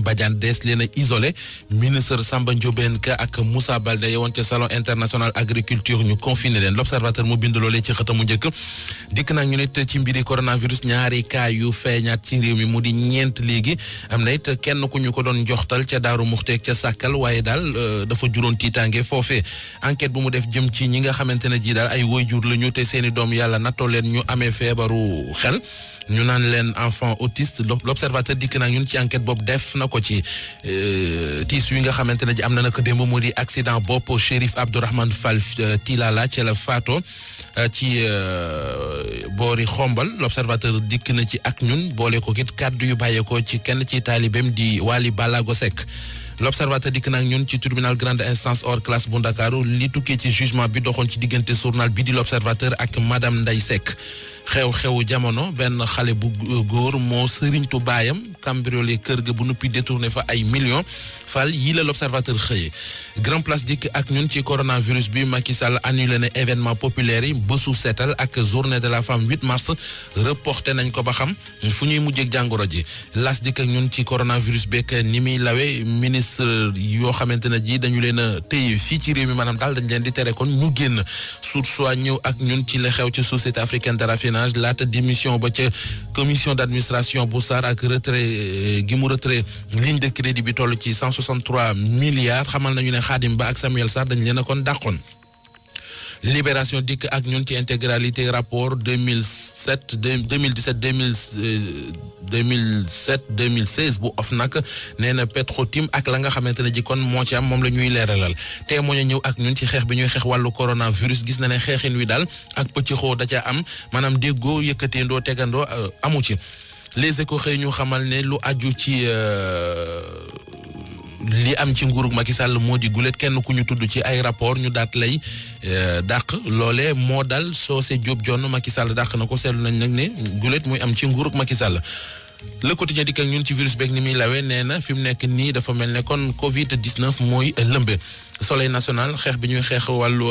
Badiane dees leen a isolé ministre Samba Ndiobène Ka ak Moussa Baldé yewoon ca salon international agriculture ñu confiné leen l'observateur mu bind loolee ci xëtamu njëkk dikk nag ñu nit ci mbiri coronavirus ñaari cas yu feeñaat ci réew mi mu di ñeent léegi am na it kenn ku ñu ko doon joxtal ca Daaru Muxteeg ca Sàkkal waaye daal dafa juróon tiitaange foofee enquête bu mu def jëm ci ñi nga xamante ne ji daal ay waajur la ñu te seeni doom yàlla nattoo leen ñu amee feebaru xel ñu naan leen enfant autiste l'observateur dikk nag ñun ci enquête boobu def na ko ci tiis wi nga xamante ne ji am na nag démb mu di accident bopp Chérif Abdourahmane Fall Tilala ci la faatoo ci boori xombal l'observateur dikk na ci ak ñun boole ko kit kàddu yu bàyyeekoo ci kenn ci taalibeem di Wali Balago Seck l'observateur dikk nag ñun ci tribunal grande instance hors classe bu Ndakaaru li tukkee ci jugement bi doxoon ci diggante journal bi di l'observateur ak madame Ndeye Seck xew-xewu jamono benn xale bu góor moo sëriñtu baayam cambriolé kër ga bu nuppi détourné fa ay millions fal yii la l'observateur xëyee grand place dikk ak ñun ci coronavirus bi Macky Sall annulé na événement populaire yi bésu seetal ak journée de la femme 8 mars reporté nañ ko ba xam fu ñuy mujjeek jàngoro ji las dikk ak ñun ci coronavirus beek ni muy lawe ministre yoo xamante ne ji dañu leen a téye fii ci réew mi maanaam daal dañ leen di tere kon ñu génn soit ñëw ak ñun ci la xew ci société africaine de raffinage laata démission ba ca commission d'administration bu SAR ak retrait gi mu retrait ligne de crédit bi toll ci 163 milliards xamal nañu ne Khadim Ba ak Samuel Sarr dañ leen a kon dàqoon Libération dikk ak ñun ci intégralité rapport 2017 2016 bu OFNAC nee na Petro-Tim ak la nga xamante ne ji kon moo ci am moom la ñuy leeralal te moo ñu ñëw ak ñun ci xeex bi ñuy xeex wàllu coronavirus gis na ne xeexin wi daal ak pëcc xoo da ca am maanaam déggoo yëkkateendoo tegandoo amu ci Les Échos xëy ñu xamal ne lu aju ci li am ci nguurug Macky Sall moo di gulet kenn ku ñu tudd ci ay rapport ñu daat lay dàq loole moo dal Socé Diop Dione Macky Sall dàq na ko seetlu nañ nag ne gulet muy am ci nguurug Macky Sall Le Quotidien dikk ak ñun ci virus beeg ni muy lawee nee na fi mu nekk nii dafa mel ne kon Covid 19 mooy lëmbe Soleil national xeex bi ñuy xeex wàllu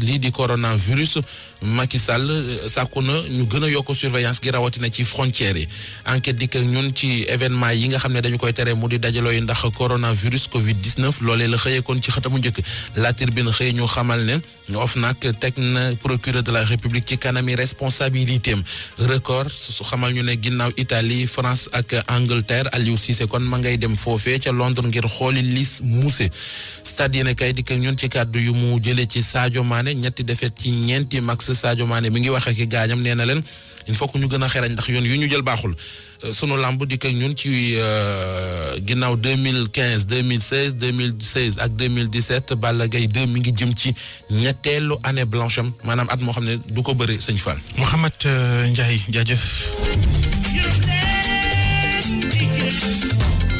lii di coronavirus Macky Sall sàkku na ñu gën a yokk surveillance gi rawatina ci frontières yi enquête dikk ak ñun ci événement yi nga xam ne dañu koy tere mu di dajaloo yi ndax coronavirus Covid 19 loolee la xëyee kon ci xëtamu njëkk La Tribune xëy ñu xamal ne OFNAC teg na procureur de la République ci kanami responsabilité am Record su xamal ñu ne ginnaaw Italie France ak Angleterre Aliou Cissé kon ma ngay dem foofee ca Londres ngir xooli Lys Mousset stade yéen kay dikk ñun ci kàddu yu mu jëlee ci Sadio Mané ñetti défaite ci ñeenti max Sadio Mané mi ngi wax ak gaañam nee na leen il faut que ñu gën a xerañ ndax yoon yu ñu jël baaxul sunu lamb dikk ñun ci ginnaaw 2015 2016 2016 ak 2017 Balla Gaye 2 mi ngi jëm ci ñetteelu année blanche am maanaam at moo xam ne du ko bëri sëñ Fall. Mouhamed Ndiaye jaajëf.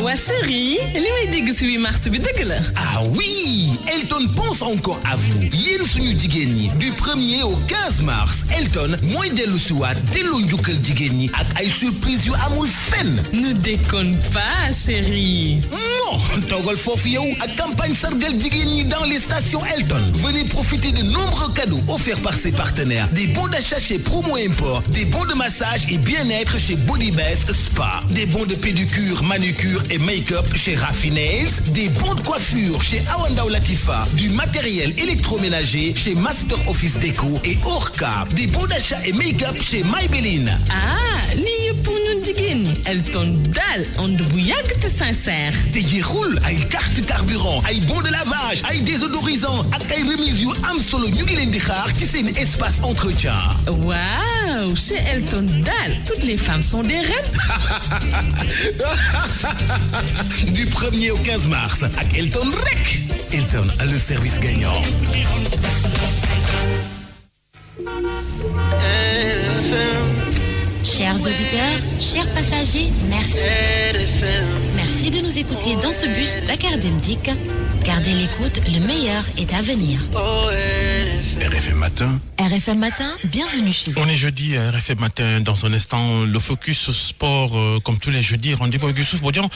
waa chérie li may dégg ci 8 mars bi dëgg la. Ah oui, Elton pense encore à vous. Yéen suñu jigéen ñi du 1er au 15 mars Elton mooy dellu si waat delloo njukkal jigéen ñi ak ay surprise yu amul fenn. Ne déconne pas chérie. Non, toogal foofu yow ak campagne sargal jigéen ñi dans les stations Elton. Venez profiter de nombreux cadeaux offerts par ses partenaires. Des bons d'achat chez Promo Import, des bons de massage et bien-être chez Body Best Spa, des bons de pédicure, manucure et make-up chez Raffinails, des bons de coiffure chez Awandao Latifa, du matériel électroménager chez Master Office Déco et Orca, des bons d'achat et make-up chez Maybelline. Ah, lii yëpp pour ñun jigéen ñi Elton daal ànd bu yàgg te sincère. te jeexul ay carte carburant ay bons de lavage ay désodorisant ak ay remises yu am solo ñu ngi leen di xaar ci seen espace entretien. Waaw, chez Elton daal toutes les femmes sont des reines. Du 1er au 15 mars ak Elton rek. Elton a le service gagnant. Chers auditeurs, chers passagers, merci. Merci de nous écouter dans ce bus Dakar Dem Dikk. Gardez l'écoute, le meilleur est à venir. RFM Matin. RFM Matin, bienvenue chez vous. On est jeudi à RFM Matin. Dans un instant, le focus sport, comme tous les jeudis. Rendez-vous avec Youssouf Bodian.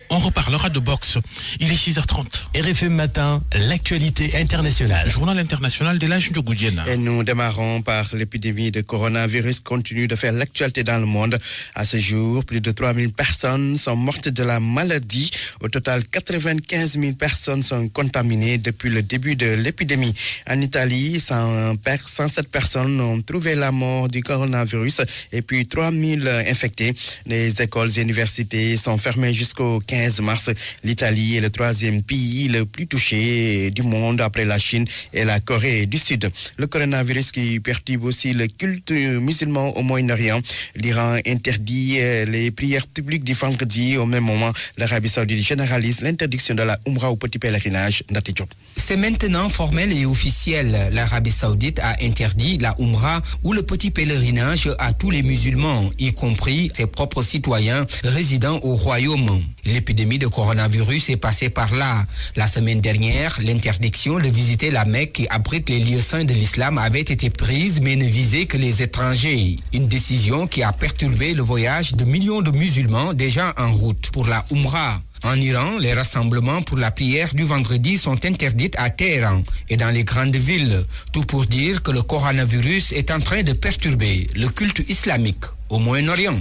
On reparlera de boxe. Il est 6h30. RFM Matin, l'actualité internationale. Journal international de l'âge de Goudienne. Et nous démarrons par l'épidémie de coronavirus continue de faire l'actualité dans le monde. À ce jour, plus de 3000 personnes sont mortes de la maladie. Au total, 95 000 personnes sont contaminées depuis le début de l'épidémie. En Italie, 107 personnes ont trouvé la mort du coronavirus et puis 3000 infectés. Les écoles et universités sont fermées jusqu'au 15 mars. L'Italie est le troisième pays le plus touché du monde après la Chine et la Corée du Sud. Le coronavirus qui perturbe aussi le culte musulman au Moyen-Orient. L'Iran interdit les prières publiques du vendredi. Au même moment, l'Arabie Saoudite généralise l'interdiction de la Umrah au petit pèlerinage d'Atidjo. C'est maintenant formel et officiel. L'Arabie Saoudite a interdit la Umrah ou le petit pèlerinage à tous les musulmans, y compris ses propres citoyens résidant au royaume. L'épidémie de coronavirus est passée par là. La semaine dernière, l'interdiction de visiter la Mecque qui abrite les lieux saints de l'islam avait été prise mais ne visait que les étrangers. Une décision qui a perturbé le voyage de millions de musulmans déjà en route pour la Umrah. En Iran, les rassemblements pour la prière du vendredi sont interdits à Téhéran et dans les grandes villes. Tout pour dire que le coronavirus est en train de perturber le culte islamique au Moyen-Orient.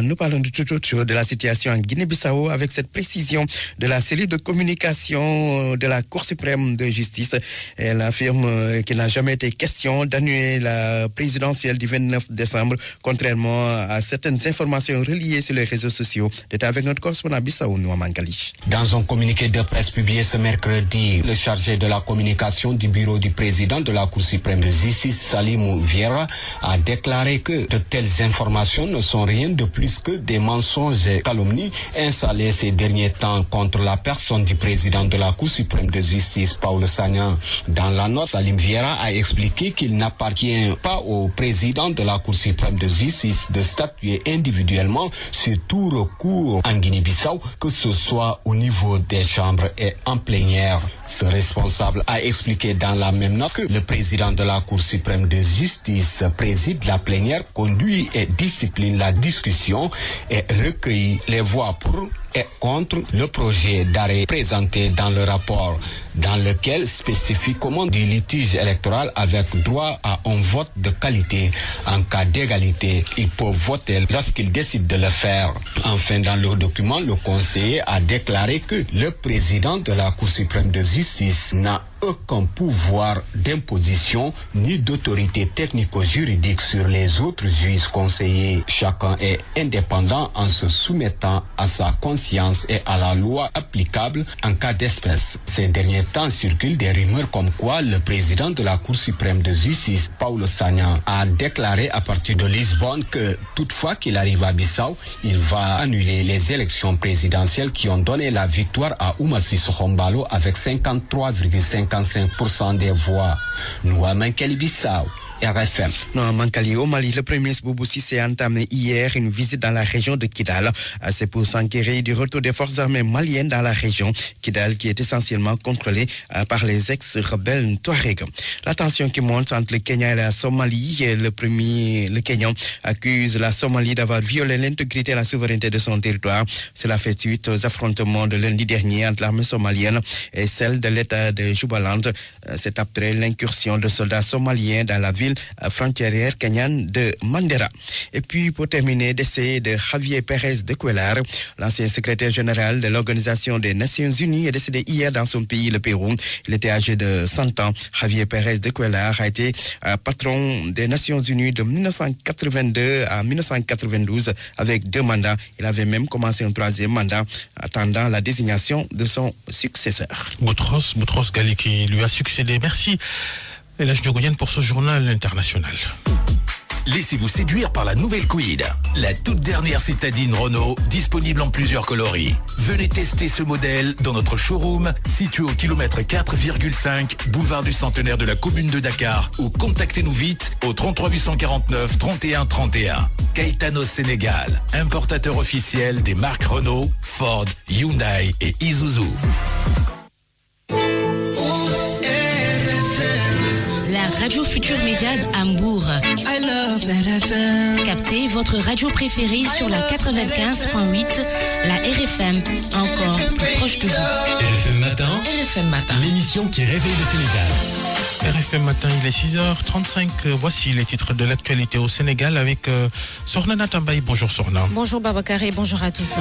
Nous parlons de tout autre chose, de la situation en Guinée-Bissau avec cette précision de la cellule de communication de la Cour suprême de justice. Elle affirme qu'il n'a jamais été question d'annuler la présidentielle du 29 décembre, contrairement à certaines informations reliées sur les réseaux sociaux. C'est avec notre correspondant Bissau, Nouamangali. Dans un communiqué de presse publié ce mercredi, le chargé de la communication du bureau du président de la Cour suprême de justice, Salimou Vieira, a déclaré que de telles informations ne sont rien de plus que des mensonges et calomnies installés ces derniers temps contre la personne du président de la Cour suprême de justice, Paulo Sagna. Dans la note, Salim Vieira a expliqué qu'il n'appartient pas au président de la Cour suprême de justice de statuer individuellement sur tout recours en Guinée-Bissau, que ce soit au niveau des chambres et en plénière. Ce responsable a expliqué dans la même note que le président de la Cour suprême de justice préside la plénière, conduit et discipline la discussion et recueille les voix pour et contre le projet d'arrêt présenté dans le rapport, dans lequel spécifiquement du litige électoral avec droit à un vote de qualité. En cas d'égalité, ils peuvent voter lorsqu'ils décident de le faire. Enfin, dans le document, le conseiller a déclaré que le président de la Cour suprême de justice n'a aucun pouvoir d'imposition ni d'autorité technico-juridique sur les autres juges conseillers. Chacun est indépendant en se soumettant à sa conscience et à la loi applicable en cas d'espèce. Ces derniers temps circulent des rumeurs comme quoi le président de la Cour suprême de justice, Paulo Sagna, a déclaré à partir de Lisbonne que toutefois qu'il arrive à Bissau, il va annuler les élections présidentielles qui ont donné la victoire à Oumar Sissoko Embalo avec 53,55% des voix. Nouamangali Bissau. RFM. Non, Mankali, au Mali, le premier ministre Boubou Cissé a entamé hier une visite dans la région de Kidal. C'est pour s'enquérir du retour des forces armées maliennes dans la région. Kidal qui est essentiellement contrôlée par les ex-rebelles Touareg. La tension qui monte entre le Kenya et la Somalie. Le Kenyan accuse la Somalie d'avoir violé l'intégrité et la souveraineté de son territoire. Cela fait suite aux affrontements de lundi dernier entre l'armée somalienne et celle de l'État de Jubaland. C'est après l'incursion de soldats somaliens dans la ville frontière kenyane de Mandera. Et puis, pour terminer, décès de Javier Pérez de Cuellar, l'ancien secrétaire général de l'Organisation des Nations Unies, est décédé hier dans son pays, le Pérou. Il était âgé de 100 ans. Javier Pérez de Cuellar a été patron des Nations Unies de 1982 à 1992 avec 2 mandats. Il avait même commencé un 3e mandat, attendant la désignation de son successeur. Boutros Ghali qui lui a succédé. Merci. Et l'âge de Goudienne pour ce journal international. Laissez-vous séduire par la nouvelle Kwid, la toute dernière citadine Renault, disponible en plusieurs coloris. Venez tester ce modèle dans notre showroom, situé au kilomètre 4,5, boulevard du Centenaire de la commune de Dakar, ou contactez-nous vite au 33 849 31 31. Caetano Sénégal, importateur officiel des marques Renault, Ford, Hyundai et Isuzu. La Radio Futur Média Hambourg. Captez votre radio préférée sur la 95.8, la RFM, rendez-vous. RFM Matin, RFM Matin. l'émission qui réveille le Sénégal. RFM Matin, il est 6h35. Voici les titres de l'actualité au Sénégal avec Sorna Natambaye. Bonjour Sorna. Bonjour Babacar et bonjour à tous.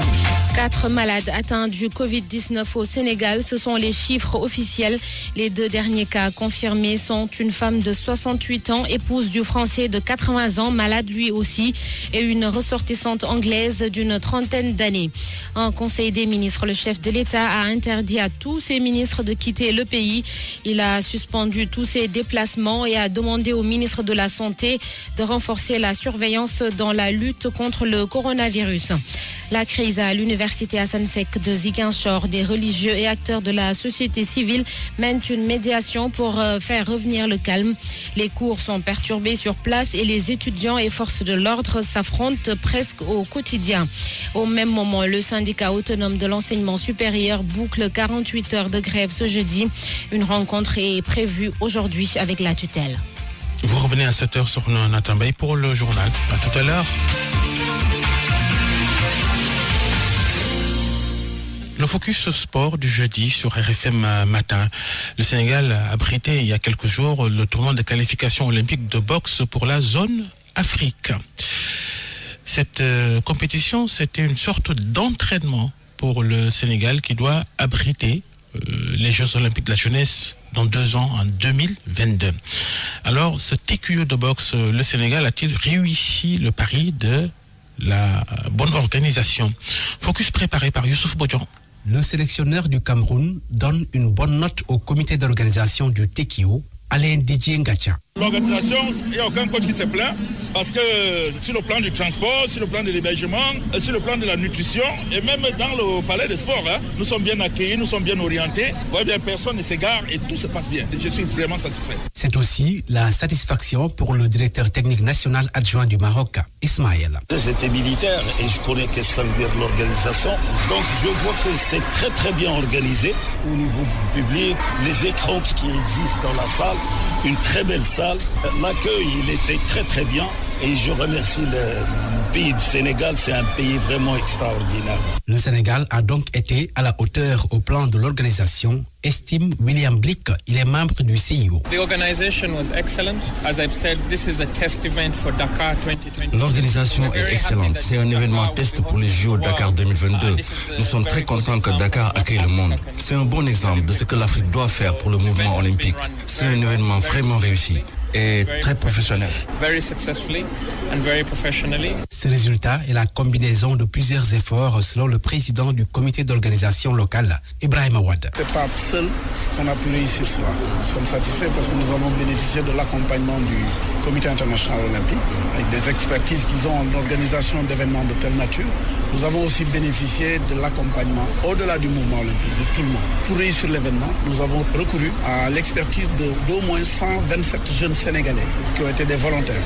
4 malades atteints du Covid-19 au Sénégal, ce sont les chiffres officiels. Les 2 derniers cas confirmés sont une femme de 68 ans, épouse du Français de 80 ans, malade lui aussi, et une ressortissante anglaise d'une trentaine d'années. En Conseil des ministres, le chef de l'État a interdit à tous ses ministres de quitter le pays. Il a suspendu tous ses déplacements et a demandé au ministre de la Santé de renforcer la surveillance dans la lutte contre le coronavirus. La crise à l'université Assane Seck de Ziguinchor, des religieux et acteurs de la société civile mènent une médiation pour faire revenir le calme. Les cours sont perturbés sur place et les étudiants et forces de l'ordre s'affrontent presque au quotidien. Au même moment, le syndicat autonome de l'enseignement supérieur boucle 48 heures de grève ce jeudi. Une rencontre est prévue aujourd'hui avec la tutelle. Vous revenez à 7h sur Natambaye pour le journal. À tout à l'heure. Le focus sport du jeudi sur RFM Matin. Le Sénégal a abrité il y a quelques jours le tournoi de qualification olympique de boxe pour la zone Afrique. Cette compétition, c'était une sorte d'entraînement pour le Sénégal qui doit abriter les Jeux Olympiques de la jeunesse dans 2 ans, en 2022. Alors, ce TQE de boxe, le Sénégal a-t-il réussi le pari de la bonne organisation? Focus préparé par Youssouf Bodian. Le sélectionneur du Cameroun donne une bonne note au comité d'organisation du TQO, Alain Didier Ngacha. L'organisation, il n'y a aucun coach qui se plaint parce que sur le plan du transport, sur le plan de l'hébergement, sur le plan de la nutrition et même dans le palais des sports, nous sommes bien accueillis, nous sommes bien orientés. Vous voyez bien, personne ne s'égare et tout se passe bien. Je suis vraiment satisfait. C'est aussi la satisfaction pour le directeur technique national adjoint du Maroc, Ismaël. J'étais militaire et je connais que ça veut dire l'organisation. Donc je vois que c'est très très bien organisé au niveau du public, les écrans qui existent dans la salle, une très belle salle. L'accueil, il était très très bien et je remercie le pays du Sénégal, c'est un pays vraiment extraordinaire. Le Sénégal a donc été à la hauteur au plan de l'organisation, estime William Blick, il est membre du CIO. L'organisation est excellente, c'est un événement test pour les JO Dakar 2022. Nous sommes très contents que Dakar accueille le monde. C'est un bon exemple de ce que l'Afrique doit faire pour le mouvement olympique. C'est un événement vraiment réussi et très professionnel. Ce résultat est la combinaison de plusieurs efforts selon le président du comité d'organisation locale, Ibrahim Awad. C'est pas seul qu'on a pu réussir cela. Nous sommes satisfaits parce que nous avons bénéficié de l'accompagnement du comité international olympique avec des expertises qu'ils ont en organisation d'événements de telle nature. Nous avons aussi bénéficié de l'accompagnement au-delà du mouvement olympique, de tout le monde. Pour réussir l'événement, nous avons recouru à l'expertise d'au moins 127 jeunes Sénégalais qui ont été des volontaires.